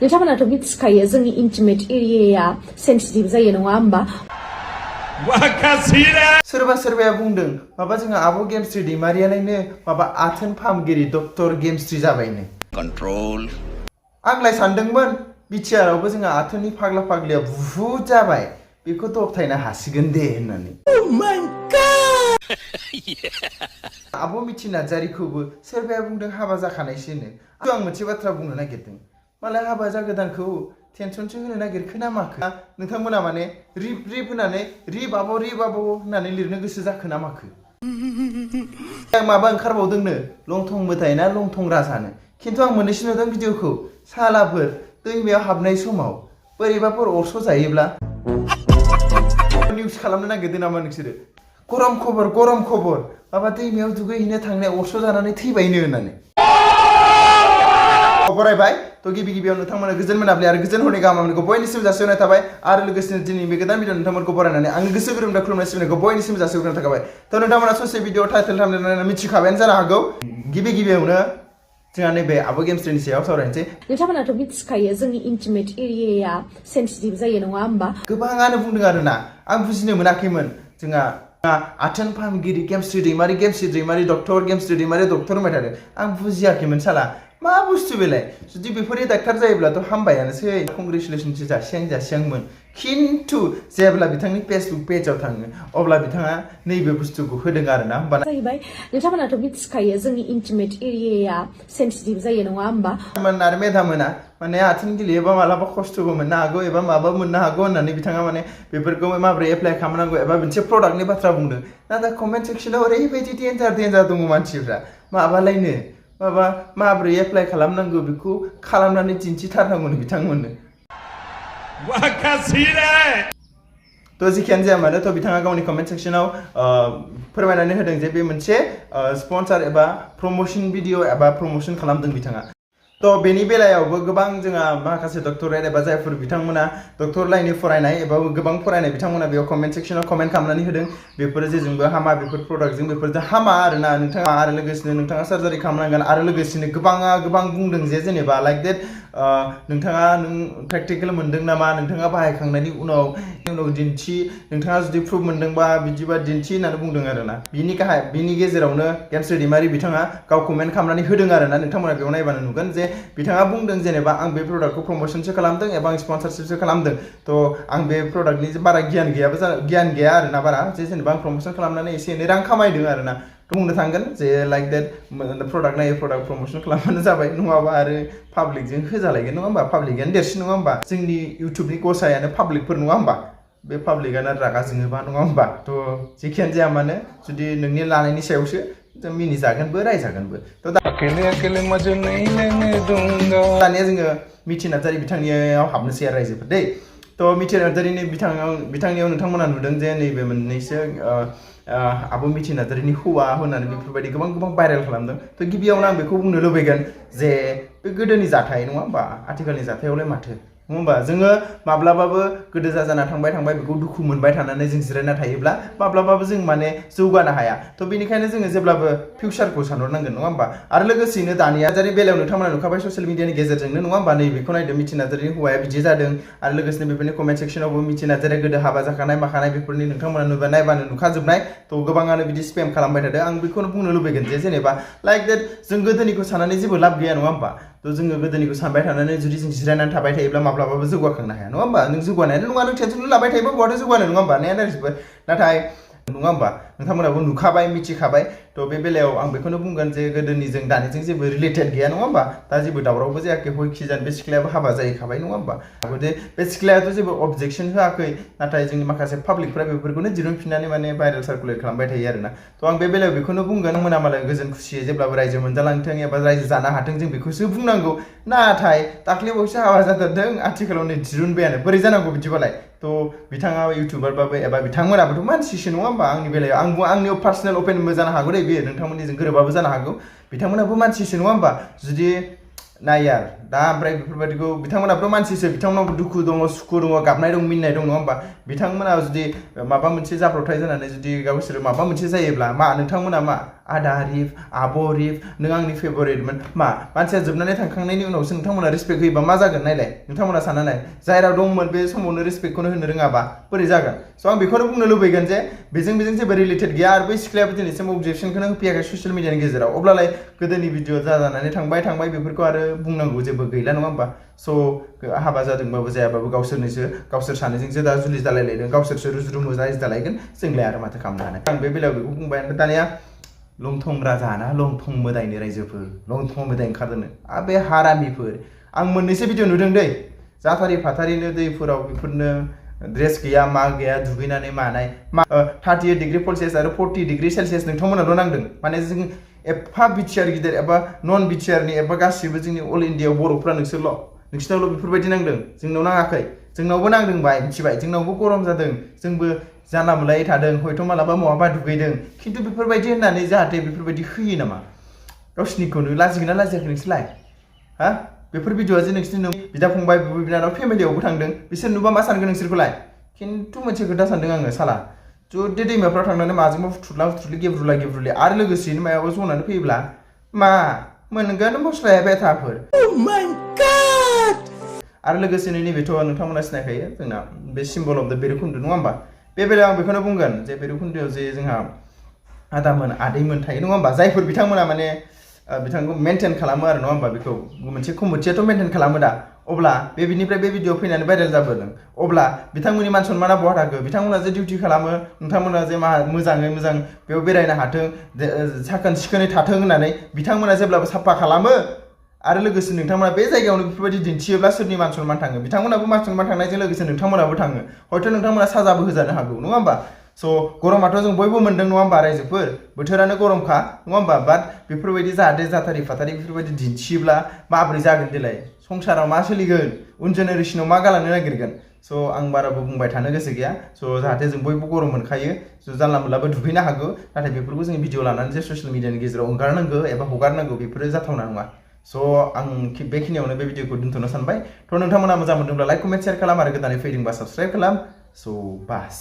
नोंथांमोनाथ' मिथिखायो जोंनि intimate एरियाया sensitive जायो नङा होमबा सोरबा सोरबाया बुंदों माबा जोंहा आब' गेमस्रि दैमारियालायनो माबा आथोन फाहामगिरि डक्टर गेमस्रि जाबायनो कन्ट्रोल आंलाय सानदोंमोन बिटिआरआवबो जोंहा आथोननि फाग्ला फाग्लिया बुहुत जाबाय बेखौ दबथायनो हासिगोन दे होननानै आब' मिथि नार्जारिखौबो सोरबाया बुंदों हाबा जाखानायसोनो आं मोनसे बाथ्रा बुंनो नागिरदों मालाय हाबा जागोदानखौ टेनसनसो होनो नागिरखो ना माखो नोंथांमोना माने रिप रिप होनानै रिप आब' होननानै लिरनो गोसो जाखो ना माखो माबा ओंखारबावदोंनो लंथं मोदाय ना लंथं राजानो खिन्थु आं मोननैसो नुदों भिडिअखौ सालाफोर दैमायाव हाबनाय समाव बोरैबाफोर अरस' जायोब्ला निउस खालामनो नागिरदों नामा नोंसोरो गरम खबर माबा दैमायाव दुगैहैनो थांनाय अरस' जानानै थैबायनो होननानै बरायबाय तो गिबि गिबियाव नोंथांमोना गोजोन मोनाबिलि आरो गोजोन हरनि गाहाम हामलायनायखौ बयनिसिम जासिहरनाय थाबाय आरो लोगोसेनो दिनै बे गोदान भिडिअ नोंथांमोनखौ बरायनानै आंनि गोसो गोरबोनिफ्राय खुलुमनाय सिबिनायखौ बयनिसिम जासिहरनाय थाबाय तो नोंथांमोना ससे भिडिअ टाइटेल थामनेल मिथिखाबायानो जानो हागौ गिबि गिबियावनो जोंहा नैबे आब' गेमस्रिनि सायाव सावरायनोसै नोंथांमोनाथ' मिथिखायो जोंनि इन्टिमेट एरियाया सेन्सिटिभ जायो नङा होमबा गोबाङानो बुंदों आरोना आं बुजिनो मोनाखैमोन जोंहा आथोन फाहामगिरि गेमस्रि दैमारि डक्टर गेमस्रि दैमारि डक्टर होनबाय थादों आं बुजियाखैमोन साला मा बुस्थु बेलाय जुदि बेफोरनि डाक्टार जायोब्लाथ' हामबायानोसै कंग्रेचुलेसनसो जासियांमोन खिन्थु जेब्ला बिथांनि फेसबुक पेजाव थाङो अब्ला बिथाङा नैबे बुस्थुखौ होदों आरोना होमबा जाहैबाय नोंथांमोनाथ' मिथिखायो जोंनि इन्टिमेट एरियाया सेन्सिटिभ जायो नङा होमबा आरो मेदामोना माने आथिं गेलेयोबा मालाबा खस्थ'बो मोननो हागौ एबा माबा मोननो हागौ होननानै बिथाङा माने बेफोरखौ माबोरै एप्लाइ खालामनांगौ एबा मोनसे प्रडाक्टनि बाथ्रा बुंदों नाथाय कमेन्ट सेक्सनाव ओरैबायदि डेन्जार दङ मानसिफ्रा माबालायनो माबा माबोरै एप्लाइ खालामनांगौ बेखौ खालामनानै दिन्थिथारनांगौनो बिथांमोननो तो जिखियानो जाया मानो तो बिथाङा गावनि कमेन्ट सेक्सनाव फोरमायनानै होदों जे बे मोनसे स्पन्सार एबा प्रमोशन भिडिअ एबा प्रमोशन खालामदों बिथाङा तो बेनि बेलायावबो गोबां जोंहा माखासे डक्टरेट एबा जायफोर बिथांमोना डक्टर लाइननि फरायनाय एबा गोबां फरायनाय बिथांमोना बेयाव कमेन्ट सेक्सनाव कमेन्ट खालामनानै होदों बेफोर जेजोंबो हामा बेफोर प्रडाक्टजों बेफोरजों हामा आरोना नोंथाङा आरो लोगोसेनो नोंथाङा सार्जारि खालामनांगोन आरो लोगोसेनो गोबां बुंदों जे जेनेबा लाइक देट नोंथाङा प्रेक्टिकेल मोनदों नामा नोंथाङा बाहायखांनायनि उनाव दिन्थि नोंथाङा जुदि प्रुफ मोनदोंबा बिदिबा दिन्थि होननानै बुंदों आरोना बिनि गेजेरावनो गेमस्रि दैमारि बिथाङा गाव कमेन्ट खालामनानै होदों आरोना नोंथांमोना बेयाव नायबानो नुगोन जे बिथाङा बुंदों जेनेबा आं बे प्रडाक्टखौ प्रमोशनसो खालामदों एबा आं स्पन्सरशिपसो खालामदों तो आं बे प्रडाक्टनि बारा गियान गैया आरोना बारा जे जेनेबा आं प्रमोशन खालामनानै एसे एनै रां खामायदों आरोना बुंनो थांगोन जे लाइक देट प्रडाक्ट नायो प्रडाक्ट प्रमोशन खालामबानो जाबाय नङाबा आरो पाब्लिकजों होजालायगोन नङा होमबा पाब्लिकआनो देरसिन नङा होमबा जोंनि इउटुबनि गसायानो पाब्लिकफोर नङा होमबा बे पाब्लिकआनो रागा जोङोबा नङा होमबा तो जेखियानो जाया मानो जुदि नोंनि लानायनि सायावसो मिनिजागोनबो रायजागोनबो दानिया जोङो मिथि नार्जारि बिथांनियाव हाबनोसै आरो रायजोफोर दै तो मिथि नार्जारिनि बिथांनियाव नोंथांमोना नुदों जे नैबे मोननैसो आब' मिथि नार्जारिनि हौवा होननानै बेफोरबायदि गोबां भाइरेल खालामदों तो गिबियावनो आं बेखौ बुंनो लुबैगोन जे बे गोदोनि जाथाय नङा होमबा आथिखालनि जाथायावलाय माथो नङा होमबा जोङो माब्लाबाबो गोदो जाना थांबाय बेखौ दुखु मोनबाय थानानै जों जिरायना थायोब्ला माब्लाबाबो जों माने जौगानो हाया तो बेनिखायनो जोङो जेब्लाबो फिउचारखौ सानहरनांगोन नङा होमबा आरो लोगोसेनो दानिया जारि बेलायाव नोंथांमोना नुखाबाय ससियेल मिडियानि गेजेरजोंनो नङा होमबा नैबेखौ नायदो मिथि नार्जारिनि हौवाया बिदि जादों आरो लोगोसेनो बेफोरनि कमेन्ट सेक्सनावबो मिथि नार्जारिया गोदो हाबा जाखानाय माखानाय बेफोरनि नोंथांमोना नायबानो नुखाजोबनाय तो गोबाङानो बिदि स्पेम खालामबाय थादों आं बेखौनो बुंनो लुबैगोन जे जेनेबा लाइक देट जों गोदोनिखौ साननानै जेबो लाब गैया नङा होमबा तो जोङो गोदोनिखौ सानबाय थानानै जुदि जों जिरायनानै थाबाय थायोब्ला माब्लाबाबो जौगाखांनो हाया नङा होमबा नों जौगानायानो नङा नों टेनसन लाबाय थायोबा बहाथो जौगानो नङा होमबा नाथाय नङा होमबा नोंथांमोनाबो नुखाबाय मिथिखाबाय तो बे बेलायाव आं बेखौनो बुंगोन जे गोदोनिजों दानिजों जेबो रिलेटेड गैया नङा होमबा दा जेबो दावरावबो जायाखै हयखिजान बे सिख्लायाबो हाबा जाहैखाबाय नङा होमबा बे सिख्लायाथ' जेबो अबजेक्सन होआखै नाथाय जोंनि माखासे पाब्लिकफ्रा बेफोरखौनो दिरुनफिननानै माने भाइरेल सार्कुलेट खालामबाय थायो आरोना तो आं बे बेलायाव बेखौनो बुंगोन मोना मालाय गोजोन खुसियै जेब्लाबो रायजो मोनजालांथों एबा रायजो जानो हाथों जों बेखौसो बुंनांगौ नाथाय दाख्लैबावसो हाबा जाथारदों आथिखालाव नै दिरुनबायानो बोरै जानांगौ बिदिबालाय तो बिथाङा इउटुबारबाबो एबा बिथांमोनाबोथ' मानसिसो नङा होमबा आंनि बेलायाव आंनि पार्सनेल ओपिनियनबो जानो हागौ दे बेयो नोंथांमोननिजों गोरोबाबो जानो हागौ बिथांमोनाबो मानसिसो नङा होमबा जुदि नाया दा ओमफ्राय बेफोरबायदिखौ बिथांमोनाबोथ' मानसिसो बिथांमोनाबो दुखु दङ सुखु दङ गाबनाय दं मिनिनाय दं नङा होमबा बिथांमोना जुदि माबा मोनसे जाब्रबथाय जानानै जुदि गावसोर माबा मोनसे जायोब्ला मा नोंथांमोना मा आदा रिफ आब' रिफ नों आंनि फेभरेटमोन मा मानसिया जोबनानै थांखांनायनि उनावसो नोंथांमोना रिसपेक्ट होयोबा मा जागोन नायलाय नोंथांमोना सानना नाय जायराव दंमोन बे समावनो रिसपेक्टखौनो होनो रोङाबा बोरै जागोन स' आं बेखौनो बुंनो लुबैगोन जे बेजों जेबो रिलेटेड गैया आरो बै सिख्लायाबो दिनैसिम अबजेक्सनखौनो होफैयाखै ससियेल मिडियानि गेजेराव अब्लालाय गोदोनि भिडिअ जानानै थांबाय बेफोरखौ आरो बुंनांगौ जेबो गैला नङा होमबा स' हाबा जादोंबाबो जायाबाबो गावसोर सानैजोंसो दा जुलि जालायलायदों गावसोरसो रुजु जालायगोन जोंलाय आरो माथो खालामनो हानो आं बे बेलायाव बेखौ बुंबाय दानिया लंथं राजा ना लंथं मोदायनि रायजोफोर लंथं मोदाय ओंखारदोंनो बे हारामिफोर आं मोननैसो भिडिअ नुदों दै जाथारि फाथारिनो दैफोराव बेफोरनो ड्रेस गैया मा गैया दुगैनानै मानाय 38 डिग्री सेल्सियास आरो 40 डिग्री सेल्सियास नोंथांमोनाल' नांदों माने जों एफा बिटिआर गिदिर एबा नन बिटिआरनि एबा गासिबो जोंनि अल इण्डियायाव बर'फ्रा नोंसिनावल' बेफोरबायदि नांदों जोंनाव नाङाखै जोंनावबो नांदोंबाय मिथिबाय जोंनावबो गरम जादों जोंबो जानला मोनलायै थादों हयथ' मालाबा बहाबा दुगैदों खिन्थु बेफोरबायदि होननानै जाहाथे बेफोरबायदि होयो नामा गावसिनिखौनो लाजिगोन ना लाजियाखै नोंसोरलाय हा बेफोर भिडिअआ जे नोंसिनि बिदा फंबाय बिब' बिनानाव फेमिलियावबो थांदों बिसोर नुबा मा सानगोन नोंसोरखौलाय खिन्थु मोनसे खोथा सानदों आङो साला जुदि दैमाफ्राव थांनानै माजोंबा फुथुरलि गेब्रुलि आरो लोगोसेनो मायाबा जनानै फैयोब्ला मा मोनगोन मस्लाया बेथाफोर आरो लोगोसेनो नैबेथ' नोंथांमोना सिनायखायो जोंना बे सिम्बल अफ द भैरबकुन्द नङा होमबा बे बेलायाव आं बेखौनो बुंगोन जे भैरबकुन्दआव जे जोंहा आदामोन आदैमोन थायो नङा होमबा जायफोर बिथांमोना माने बिथांखौ मेनटेन खालामो आरो नङा होमबा बेखौ मोनसे कमिटियाथ' मेनटेन खालामो दा अब्ला बिनिफ्राय बे भिडिअ फैनानै भाइरेल जाबोदों अब्ला बिथांमोननि मान सनमाना बहा थाखो बिथांमोना जे डिउटि खालामो नोंथांमोना जे मोजाङै मोजां बेयाव बेरायनो हाथों साखोन सिखोनै थाथों होननानै बिथांमोना जेब्लाबो साफा खालामो आरो लोगोसे नोंथांमोना बे जायगायावनो बेफोरबायदि दिन्थियोब्ला सोरनि मान सनमान थाङो बिथांमोनाबो मान सनमान थांनायजों लोगोसे नोंथांमोनाबो थाङो हयथ' नोंथांमोना साजाबो होजानो हागौ नङा होमबा स' गरमाथ' जों बयबो मोनदों नङा होमबा रायजोफोर बोथोरानो गरमखा नङा होमबा बाट बेफोरबायदि जाहाथे जाथारि फाथारि बेफोरबायदि दिन्थियोब्ला माबोरै जागोन देलाय संसाराव मा सोलिगोन उन जेनेरेसनाव मा गालांनो नागिरगोन स' आं बाराबो बुंबाय थानो गोसो गैया स' जाहाथे जों बयबो गरम मोनखायो स' जानला मोनलाबो दुगैनो हागौ नाथाय बेफोरखौ जों भिडिअ लानानै जे ससियेल मिडियानि गेजेराव ओंखारनांगौ एबा हगारनांगौ बेफोरो जाथावना नङा स' आं बेखिनियावनो बे भिडिअखौ दोनथ'नो सानबाय थ' नोंथांमोना मोजां मोनदोंब्ला लाइक कमेन्ट शेयार खालाम आरो गोदानै फैदोंबा साबस्क्राइब खालाम स' बास